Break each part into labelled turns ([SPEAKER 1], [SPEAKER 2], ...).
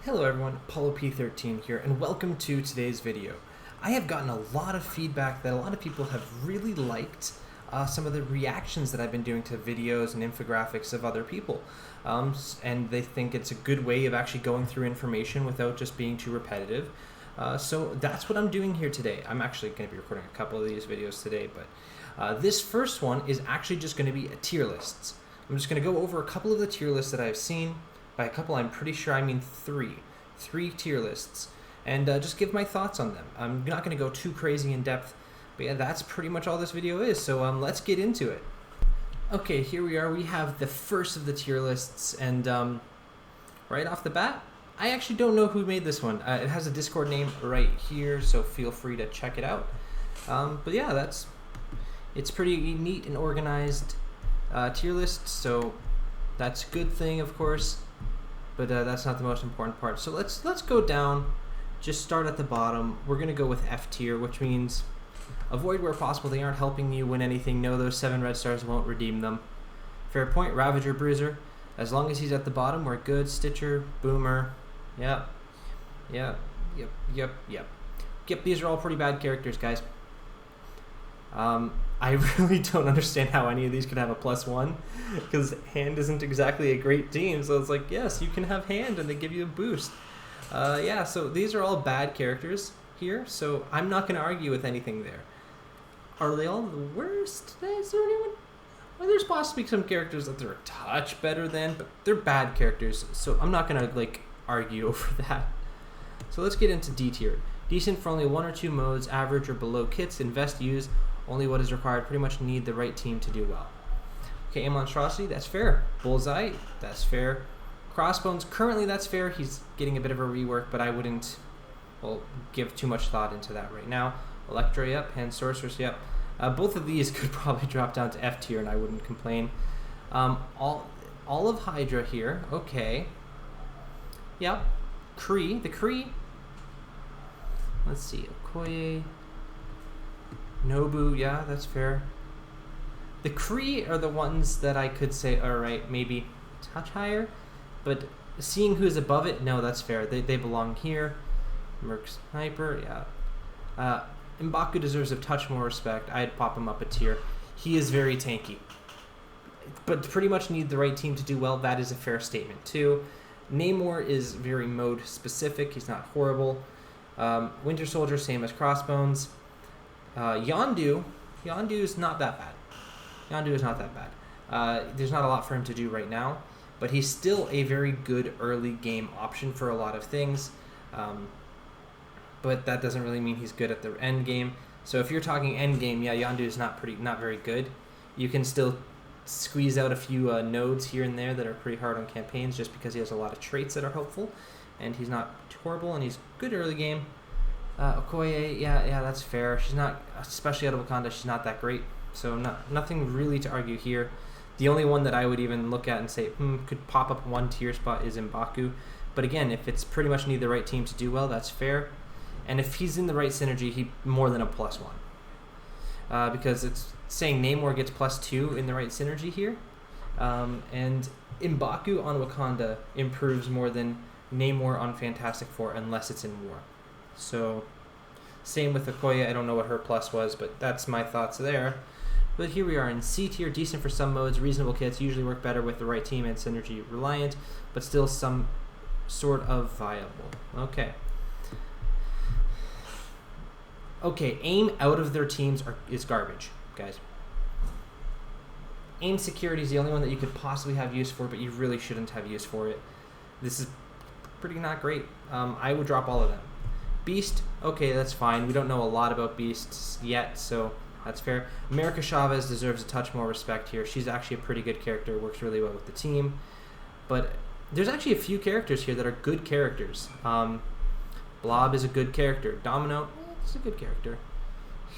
[SPEAKER 1] Hello everyone, Apollo P13 here, and welcome to today's video. I have gotten a lot of feedback that a lot of people have really liked some of the reactions that I've been doing to videos and infographics of other people. And they think it's a good way of actually going through information without just being too repetitive. So that's what I'm doing here today. I'm actually going to be recording a couple of these videos today, but this first one is actually just going to be a tier lists. I'm just going to go over a couple of the tier lists that I've seen. By a couple, I'm pretty sure I mean three tier lists, and just give my thoughts on them. I'm not going to go too crazy in depth, but yeah, that's pretty much all this video is, so let's get into it. Okay, here we are. We have the first of the tier lists, and right off the bat, I actually don't know who made this one. It has a Discord name right here, so feel free to check it out. But yeah, it's pretty neat and organized tier list, so that's a good thing, of course. But that's not the most important part. So let's go down. Just start at the bottom. We're gonna go with F tier, which means avoid where possible. They aren't helping you win anything. No, those 7 red stars won't redeem them. Fair point. Ravager, Bruiser. As long as he's at the bottom, we're good. Stitcher, Boomer. Yep. These are all pretty bad characters, guys. I really don't understand how any of these could have a +1, because Hand isn't exactly a great team, so it's like, yes, you can have Hand and they give you a boost. Yeah, so these are all bad characters here, so I'm not going to argue with anything there. Are they all the worst? Is there anyone? Well, there's possibly some characters that they're a touch better than, but they're bad characters, so I'm not going to argue over that. So let's get into D tier. Decent for only 1 or 2 modes, average or below kits, invest, use, only what is required, pretty much need the right team to do well. Okay, Aim Monstrosity, that's fair. Bullseye, that's fair. Crossbones, currently that's fair. He's getting a bit of a rework, but I wouldn't give too much thought into that right now. Electra, yep. Hand Sorceress, yep. Both of these could probably drop down to F tier, and I wouldn't complain. All of Hydra here, okay. Yep. Kree, the Kree. Let's see, Okoye. Nobu, yeah, that's fair. The Kree are the ones that I could say, alright, maybe a touch higher, but seeing who's above it, no, that's fair. They belong here. Merc Sniper, yeah. Baku deserves a touch more respect. I'd pop him up a tier. He is very tanky, but pretty much need the right team to do well. That is a fair statement, too. Namor is very mode specific. He's not horrible. Winter Soldier, same as Crossbones. Yondu is not that bad. Yondu is not that bad. There's not a lot for him to do right now, but he's still a very good early game option for a lot of things. But that doesn't really mean he's good at the end game. So if you're talking end game, yeah, Yondu is not very good. You can still squeeze out a few nodes here and there that are pretty hard on campaigns, just because he has a lot of traits that are helpful, and he's not horrible, and he's good early game. Okoye, yeah, that's fair. She's not, especially out of Wakanda, she's not that great. So nothing really to argue here. The only one that I would even look at and say, could pop up 1 tier spot is in Baku. But again, if it's pretty much need the right team to do well, that's fair. And if he's in the right synergy, he more than a +1. Because it's saying Namor gets +2 in the right synergy here. And Baku on Wakanda improves more than Namor on Fantastic Four unless it's in war. So, same with Okoye. I don't know what her plus was, but that's my thoughts there. But here we are in C tier, decent for some modes, reasonable kits, usually work better with the right team and synergy reliant, but still some sort of viable. Okay, aim out of their teams is garbage, guys. Aim security is the only one that you could possibly have use for, but you really shouldn't have use for it. This is pretty not great. I would drop all of them. Beast, okay, that's fine. We don't know a lot about Beasts yet, so that's fair. America Chavez deserves a touch more respect here. She's actually a pretty good character, works really well with the team. But there's actually a few characters here that are good characters. Blob is a good character. Domino, it's a good character.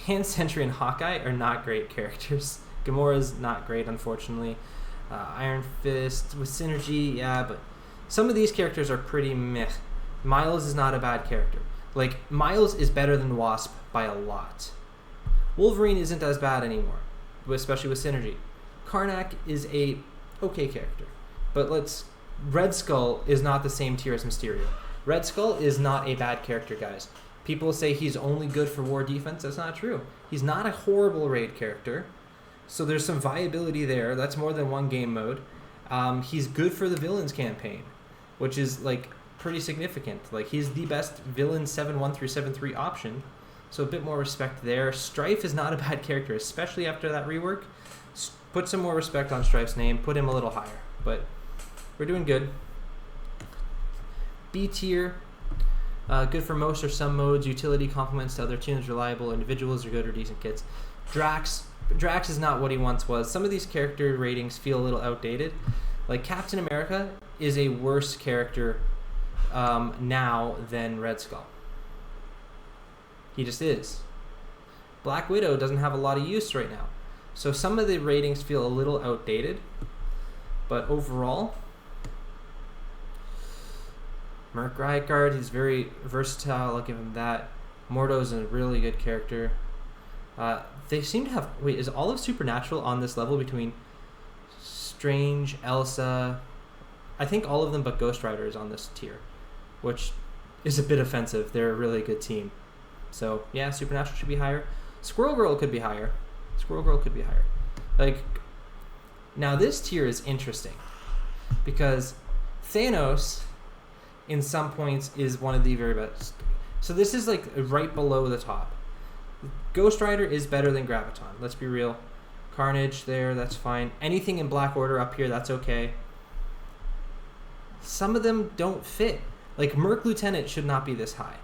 [SPEAKER 1] Hand Sentry and Hawkeye are not great characters. Gamora's not great, unfortunately. Iron Fist with synergy, yeah, but some of these characters are pretty meh. Miles is not a bad character. Miles is better than Wasp by a lot. Wolverine isn't as bad anymore, especially with synergy. Karnak is a okay character, but Red Skull is not the same tier as Mysterio. Red Skull is not a bad character, guys. People say he's only good for war defense. That's not true. He's not a horrible raid character. So there's some viability there. That's more than one game mode. He's good for the villains campaign, which is like pretty significant. Like he's the best villain 7-1 through 7-3 option. So a bit more respect there. Strife is not a bad character, especially after that rework. Put some more respect on Strife's name. Put him a little higher. But we're doing good. B tier. Good for most or some modes. Utility complements to other tunes. Reliable individuals or good or decent kits. Drax is not what he once was. Some of these character ratings feel a little outdated. Like Captain America is a worse character now than Red Skull. He just is. Black Widow doesn't have a lot of use right now. So some of the ratings feel a little outdated. But overall, Merc Rycard, he's very versatile. I'll give him that. Mordo's a really good character. They seem to have... Wait, is all of Supernatural on this level between Strange, Elsa? I think all of them but Ghost Rider is on this tier, which is a bit offensive. They're a really good team. So, yeah, Supernatural should be higher. Squirrel Girl could be higher. Like, now this tier is interesting because Thanos, in some points, is one of the very best. So this is like right below the top. Ghost Rider is better than Graviton. Let's be real. Carnage there, that's fine. Anything in Black Order up here, that's okay. Some of them don't fit. Like Merc Lieutenant should not be this high.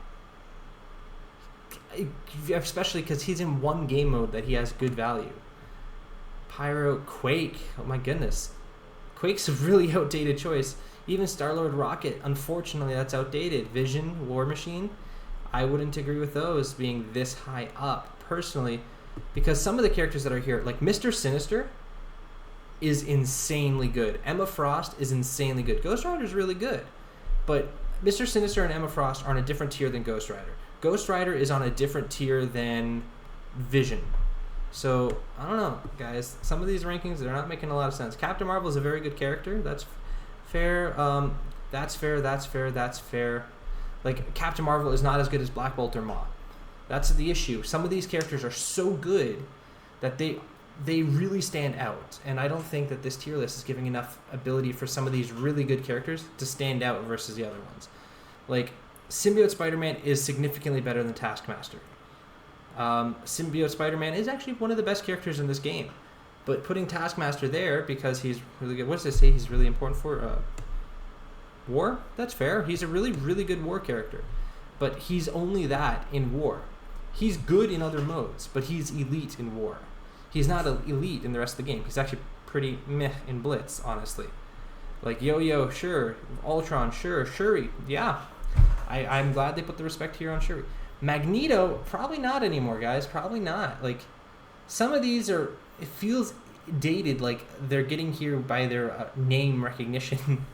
[SPEAKER 1] Especially because he's in one game mode that he has good value. Pyro, Quake, oh my goodness. Quake's a really outdated choice. Even Star-Lord Rocket, unfortunately that's outdated. Vision, War Machine, I wouldn't agree with those being this high up, personally, because some of the characters that are here, like Mr. Sinister, is insanely good. Emma Frost is insanely good. Ghost Rider's really good, but Mr. Sinister and Emma Frost are on a different tier than Ghost Rider. Ghost Rider is on a different tier than Vision. So, I don't know, guys. Some of these rankings, they're not making a lot of sense. Captain Marvel is a very good character. That's fair. That's fair. Like, Captain Marvel is not as good as Black Bolt or Maw. That's the issue. Some of these characters are so good that they really stand out. And I don't think that this tier list is giving enough ability for some of these really good characters to stand out versus the other ones. Like, Symbiote Spider-Man is significantly better than Taskmaster. Symbiote Spider-Man is actually one of the best characters in this game. But putting Taskmaster there because he's really good. What does this say he's really important for? War? That's fair. He's a really, really good war character. But he's only that in war. He's good in other modes, but he's elite in war. He's not elite in the rest of the game. He's actually pretty meh in Blitz, honestly. Like Yo-Yo, sure. Ultron, sure. Shuri, yeah. I'm glad they put the respect here on Shuri. Magneto, probably not anymore, guys. Probably not. Like, some of these are... It feels dated, like they're getting here by their name recognition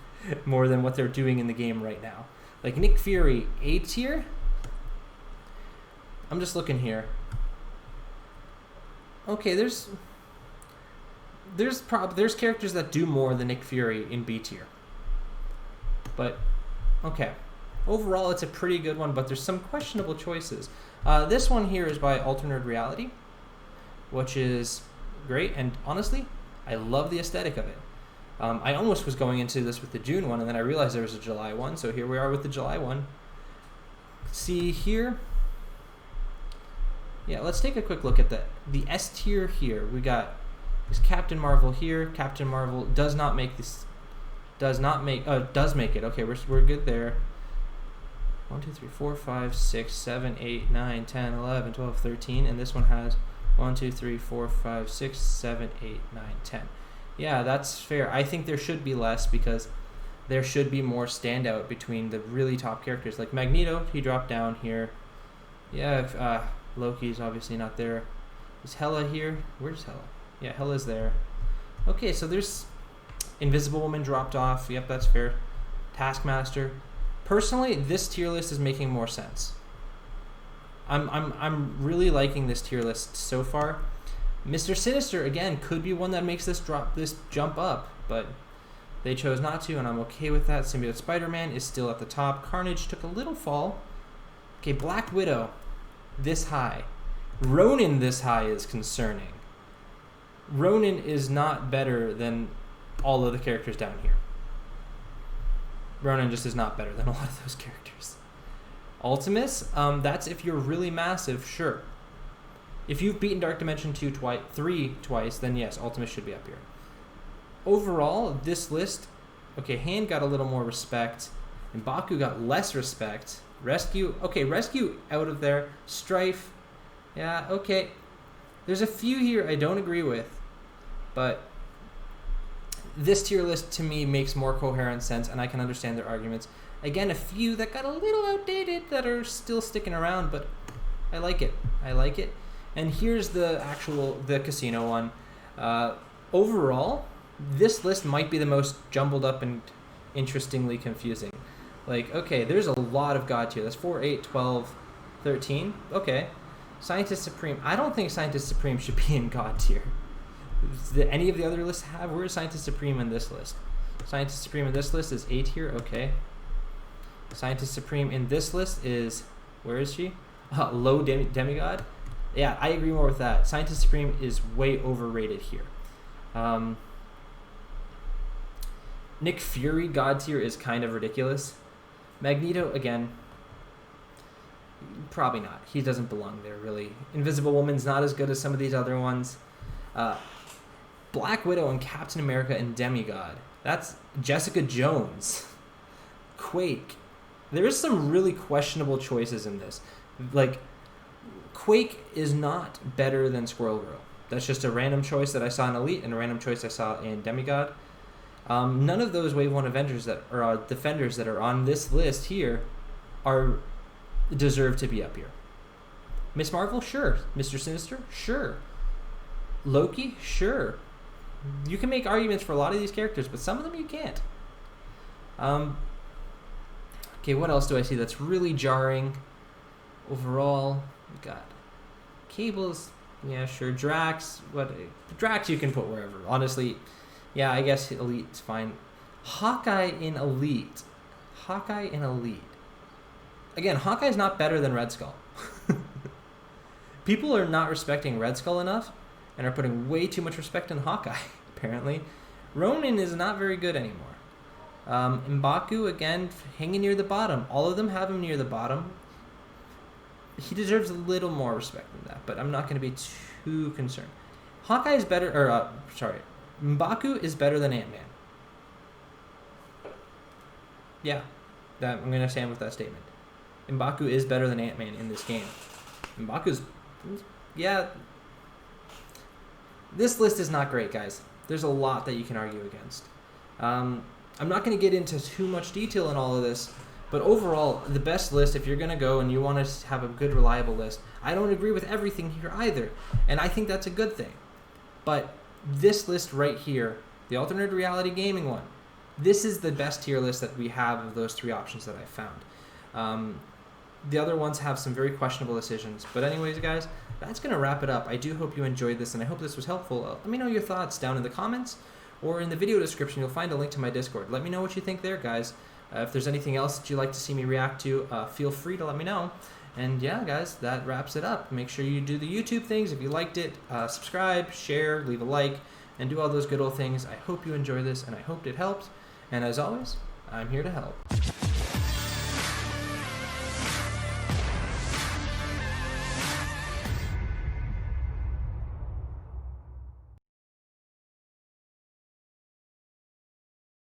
[SPEAKER 1] more than what they're doing in the game right now. Like Nick Fury, A tier? I'm just looking here. Okay, there's characters that do more than Nick Fury in B tier. But, okay. Overall, it's a pretty good one, but there's some questionable choices. This one here is by Alternate Reality, which is great, and honestly, I love the aesthetic of it. I almost was going into this with the June one, and then I realized there was a July one, so here we are with the July one. See here? Yeah, let's take a quick look at the S tier here. We got this Captain Marvel here. Captain Marvel does not make this... Does make it. Okay, we're good there. 1, 2, 3, 4, 5, 6, 7, 8, 9, 10, 11, 12, 13, and this one has 1, 2, 3, 4, 5, 6, 7, 8, 9, 10. Yeah, that's fair. I think there should be less because there should be more standout between the really top characters. Like Magneto, he dropped down here. Yeah, Loki's obviously not there. Is Hela here? Where's Hela? Yeah, Hela's there. Okay, so there's Invisible Woman dropped off. Yep, that's fair. Taskmaster. Personally, this tier list is making more sense. I'm really liking this tier list so far. Mr. Sinister again could be one that makes this jump up, but They chose not to, and I'm okay with that. Symbiote Spider-Man is still at the top. Carnage took a little fall. Okay, Black Widow, this high. Ronin this high is concerning. Ronin is not better than all of the characters down here. Ronin just is not better than a lot of those characters. Ultimus, that's if you're really massive, sure. If you've beaten Dark Dimension 3 twice, then yes, Ultimus should be up here. Overall, this list, okay, Hand got a little more respect, and Baku got less respect. Rescue, okay, Rescue out of there. Strife, yeah, okay. There's a few here I don't agree with, but this tier list to me makes more coherent sense, and I can understand their arguments. Again, a few that got a little outdated that are still sticking around, but I like it. I like it. And here's the casino one. Overall, this list might be the most jumbled up and interestingly confusing. Like, okay, there's a lot of God tier. That's 4, 8, 12, 13. Okay. Scientist Supreme. I don't think Scientist Supreme should be in God tier. Did any of the other lists have? Where is Scientist Supreme in this list? Scientist Supreme in this list is A tier. Okay. Scientist Supreme in this list is, where is she? Low demigod. Yeah, I agree more with that. Scientist Supreme is way overrated here. Nick Fury God tier is kind of ridiculous. Magneto, again, probably not. He doesn't belong there, really. Invisible Woman's not as good as some of these other ones. Black Widow and Captain America and Demigod. That's Jessica Jones. Quake. There's some really questionable choices in this. Like, Quake is not better than Squirrel Girl. That's just a random choice that I saw in Elite and a random choice I saw in Demigod. None of those Wave 1 Avengers that are Defenders that are on this list here deserve to be up here. Miss Marvel, sure. Mr. Sinister, sure. Loki, sure. You can make arguments for a lot of these characters, but some of them you can't. Okay, what else do I see that's really jarring? Overall, we got Cables, yeah, sure. Drax, Drax you can put wherever. Honestly, yeah, I guess Elite's fine. Hawkeye in Elite. Hawkeye in Elite. Again, Hawkeye's not better than Red Skull. People are not respecting Red Skull enough and are putting way too much respect in Hawkeye, apparently. Ronin is not very good anymore. Baku, again, hanging near the bottom. All of them have him near the bottom. He deserves a little more respect than that, but I'm not going to be too concerned. Hawkeye is better, Baku is better than Ant-Man. Yeah, I'm going to stand with that statement. M'Baku is better than Ant-Man in this game. M'Baku's, yeah. This list is not great, guys. There's a lot that you can argue against. I'm not going to get into too much detail in all of this, but overall, the best list, if you're going to go and you want to have a good, reliable list, I don't agree with everything here either, and I think that's a good thing. But this list right here, the alternate reality gaming one, this is the best tier list that we have of those three options that I found. The other ones have some very questionable decisions. But anyways, guys, that's going to wrap it up. I do hope you enjoyed this, and I hope this was helpful. Let me know your thoughts down in the comments, or in the video description, you'll find a link to my Discord. Let me know what you think there, guys. If there's anything else that you'd like to see me react to, feel free to let me know. And yeah, guys, that wraps it up. Make sure you do the YouTube things. If you liked it, subscribe, share, leave a like, and do all those good old things. I hope you enjoy this, and I hope it helped. And as always, I'm here to help.